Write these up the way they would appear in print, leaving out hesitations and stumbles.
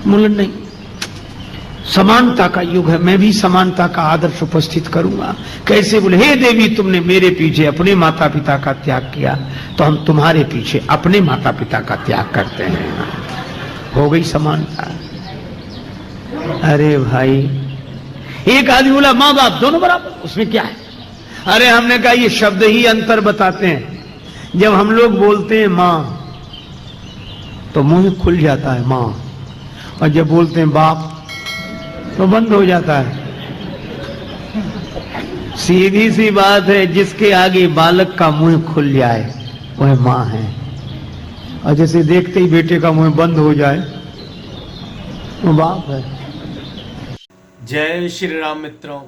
बोले नहीं, समानता का युग है, मैं भी समानता का आदर्श उपस्थित करूंगा। कैसे? बोले हे देवी, तुमने मेरे पीछे अपने माता पिता का त्याग किया, तो हम तुम्हारे पीछे अपने माता पिता का त्याग करते हैं। हो गई समानता। अरे भाई, एक आदमी बोला माँ बाप दोनों बराबर, उसमें क्या है? अरे हमने कहा ये शब्द ही अंतर बताते हैं। जब हम लोग बोलते हैं माँ तो मुंह खुल जाता है माँ, और जब बोलते हैं बाप तो बंद हो जाता है। सीधी सी बात है, जिसके आगे बालक का मुंह खुल जाए वह माँ है, और जैसे देखते ही बेटे का मुंह बंद हो जाए वो बाप है। जय श्री राम मित्रों,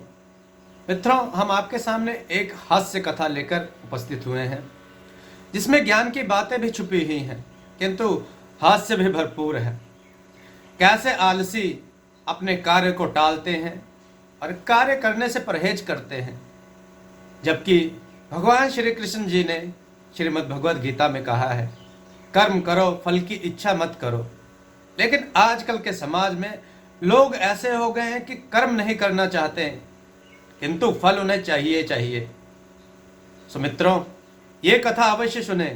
हम आपके सामने एक हास्य कथा लेकर उपस्थित हुए हैं, जिसमें ज्ञान की बातें भी छुपी हुई हैं, किंतु हास्य भी भरपूर है। कैसे आलसी अपने कार्य को टालते हैं और कार्य करने से परहेज करते हैं, जबकि भगवान श्री कृष्ण जी ने श्रीमद् भगवद गीता में कहा है, कर्म करो, फल की इच्छा मत करो। लेकिन आजकल के समाज में लोग ऐसे हो गए हैं कि कर्म नहीं करना चाहते हैं, किंतु फल उन्हें चाहिए। सो मित्रों, ये कथा अवश्य सुने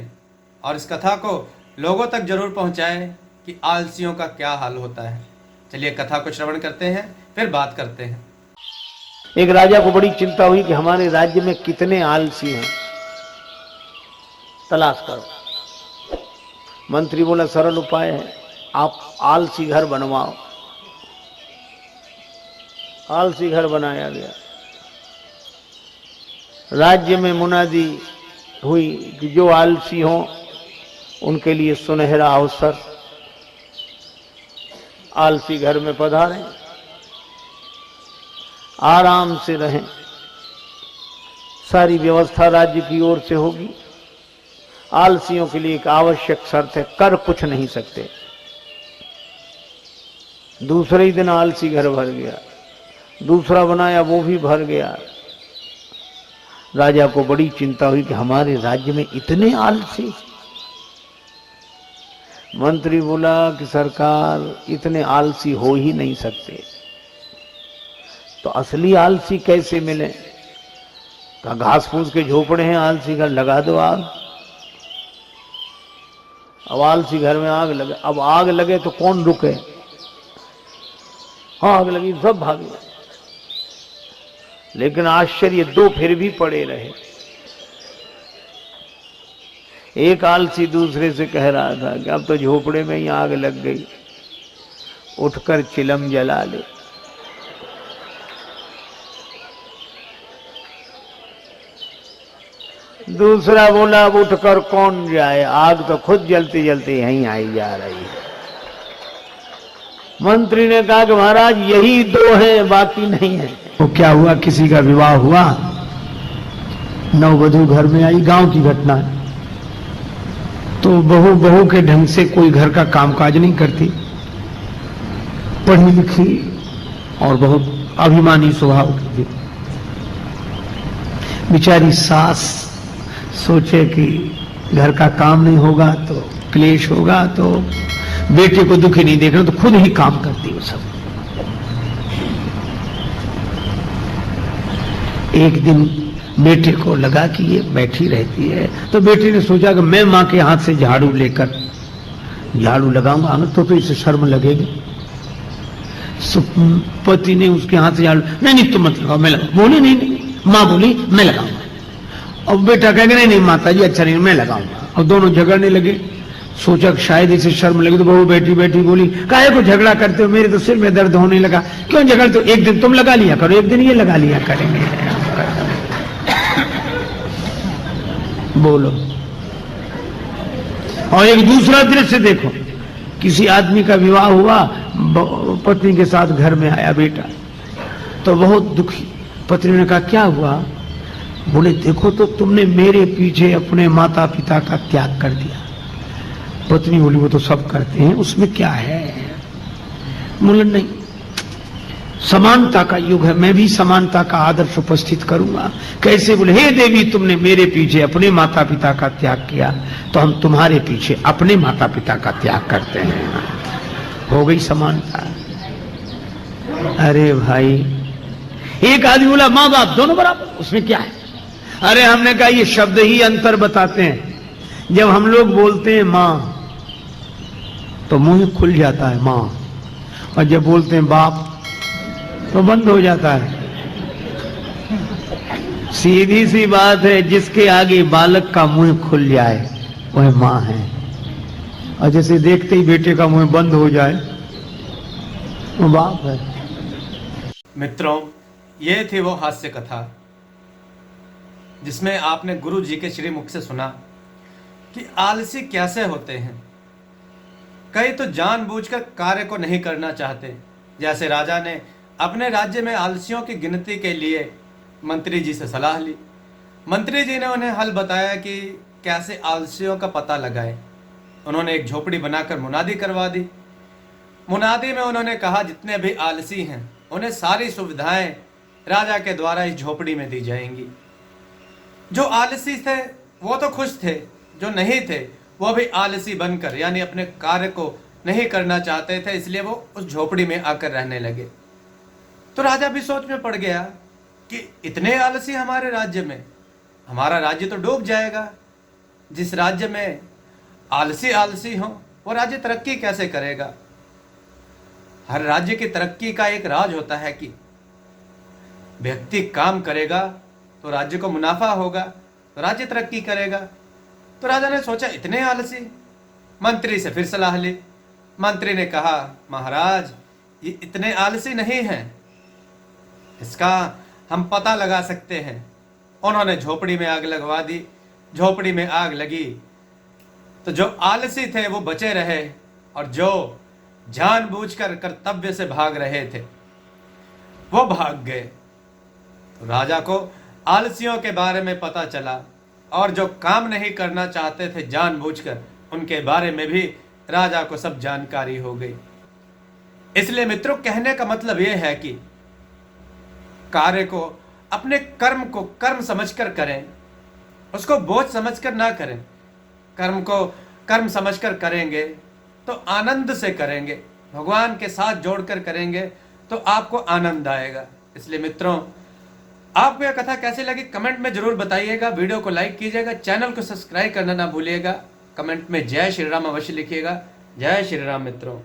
और इस कथा को लोगों तक जरूर पहुंचाएं कि आलसियों का क्या हाल होता है। चलिए कथा को श्रवण करते हैं, फिर बात करते हैं। एक राजा को बड़ी चिंता हुई कि हमारे राज्य में कितने आलसी हैं, तलाश करो। मंत्री बोला सरल उपाय है, आप आलसी घर बनवाओ। आलसी घर बनाया गया। राज्य में मुनादी हुई कि जो आलसी हों उनके लिए सुनहरा अवसर, आलसी घर में पधारें, आराम से रहें, सारी व्यवस्था राज्य की ओर से होगी। आलसियों के लिए एक आवश्यक शर्त है, कर कुछ नहीं सकते। दूसरे ही दिन आलसी घर भर गया, दूसरा बनाया वो भी भर गया। राजा को बड़ी चिंता हुई कि हमारे राज्य में इतने आलसी। मंत्री बोला कि सरकार, इतने आलसी हो ही नहीं सकते, तो असली आलसी कैसे मिले? कहा घास फूस के झोपड़े हैं, आलसी घर लगा दो आग। अब आलसी घर में आग लगे, अब आग लगे तो कौन रुके? आग लगी, सब भागे। लेकिन आश्चर्य, दो फिर भी पड़े रहे। एक आलसी दूसरे से कह रहा था कि अब तो झोपड़े में ही आग लग गई, उठकर चिलम जला ले। दूसरा बोला अब उठकर कौन जाए, आग तो खुद जलते जलते यहीं आई जा रही है। मंत्री ने कहा कि महाराज यही दो हैं, बाकी नहीं है। तो क्या हुआ, किसी का विवाह हुआ, नववधू घर में आई, गांव की घटना है। तो बहू के ढंग से कोई घर का कामकाज नहीं करती, पढ़ी लिखी और बहुत अभिमानी स्वभाव की थी। बेचारी सास सोचे कि घर का काम नहीं होगा तो क्लेश होगा, तो बेटे को दुखी नहीं देखना, तो खुद ही काम करती वो सब। एक दिन बेटे को लगा कि ये बैठी रहती है, तो बेटे ने सोचा कि मैं मां के हाथ से झाड़ू लेकर झाड़ू लगाऊंगा, तो इसे शर्म लगेगी। पति ने उसके हाथ से झाड़ू, नहीं तुम मत लगाओ, मैं लगाऊं। बोली नहीं, मां बोली मैं लगाऊंगा। और बेटा कहेगा नहीं माता जी अच्छा नहीं, मैं लगाऊंगा। और दोनों झगड़ने लगे। सोचा शायद इसे शर्म लगी, तो बहू बैठी बोली काहे को झगड़ा करते हो, मेरे तो सिर में दर्द होने लगा। क्यों झगड़ते हो, एक दिन तुम लगा लिया करो, एक दिन ये लगा लिया करेंगे। बोलो। और एक दूसरा दृश्य देखो, किसी आदमी का विवाह हुआ, पत्नी के साथ घर में आया बेटा, तो बहुत दुखी। पत्नी ने कहा क्या हुआ? बोले देखो तो तुमने मेरे पीछे अपने माता पिता का त्याग कर दिया। पत्नी बोली वो तो सब करते हैं, उसमें क्या है? बोले नहीं, समानता का युग है, मैं भी समानता का आदर्श उपस्थित करूंगा। कैसे? बोले हे देवी, तुमने मेरे पीछे अपने माता पिता का त्याग किया, तो हम तुम्हारे पीछे अपने माता पिता का त्याग करते हैं। हो गई समानता। अरे भाई, एक आदमी बोला माँ बाप दोनों बराबर, उसमें क्या है? अरे हमने कहा ये शब्द ही अंतर बताते हैं। जब हम लोग बोलते हैं माँ तो मुंह खुल जाता है माँ, और जब बोलते हैं बाप तो बंद हो जाता है। सीधी सी बात है, जिसके आगे बालक का मुंह खुल जाए वह माँ है, और जैसे देखते ही बेटे का मुंह बंद हो जाए वो बाप है। मित्रों, ये थी वो हास्य कथा जिसमें आपने गुरु जी के श्रीमुख से सुना कि आलसी कैसे होते हैं। कई तो जानबूझकर कार्य को नहीं करना चाहते। जैसे राजा ने अपने राज्य में आलसियों की गिनती के लिए मंत्री जी से सलाह ली। मंत्री जी ने उन्हें हल बताया कि कैसे आलसियों का पता लगाएं। उन्होंने एक झोपड़ी बनाकर मुनादी करवा दी। मुनादी में उन्होंने कहा जितने भी आलसी हैं उन्हें सारी सुविधाएं राजा के द्वारा इस झोपड़ी में दी जाएंगी। जो आलसी थे वो तो खुश थे, जो नहीं थे वो भी आलसी बनकर यानी अपने कार्य को नहीं करना चाहते थे, इसलिए वो उस झोपड़ी में आकर रहने लगे। तो राजा भी सोच में पड़ गया कि इतने आलसी हमारे राज्य में, हमारा राज्य तो डूब जाएगा। जिस राज्य में आलसी आलसी हो वो राज्य तरक्की कैसे करेगा? हर राज्य की तरक्की का एक राज होता है कि व्यक्ति काम करेगा तो राज्य को मुनाफा होगा, तो राज्य तरक्की करेगा। तो राजा ने सोचा इतने आलसी। मंत्री से फिर सलाह ली। मंत्री ने कहा महाराज ये इतने आलसी नहीं हैं, इसका हम पता लगा सकते हैं। उन्होंने झोपड़ी में आग लगवा दी। झोपड़ी में आग लगी तो जो आलसी थे वो बचे रहे, और जो जानबूझकर कर्तव्य से भाग रहे थे वो भाग गए। तो राजा को आलसियों के बारे में पता चला, और जो काम नहीं करना चाहते थे जानबूझकर उनके बारे में भी राजा को सब जानकारी हो गई। इसलिए मित्रों, कहने का मतलब यह है कि कार्य को, अपने कर्म को कर्म समझकर करें, उसको बोझ समझकर ना करें। कर्म को कर्म समझकर करेंगे तो आनंद से करेंगे, भगवान के साथ जोड़कर करेंगे तो आपको आनंद आएगा। इसलिए मित्रों, आपको यह कथा कैसी लगी कमेंट में जरूर बताइएगा। वीडियो को लाइक कीजिएगा, चैनल को सब्सक्राइब करना ना भूलिएगा। कमेंट में जय श्री राम अवश्य लिखिएगा। जय श्री राम मित्रों।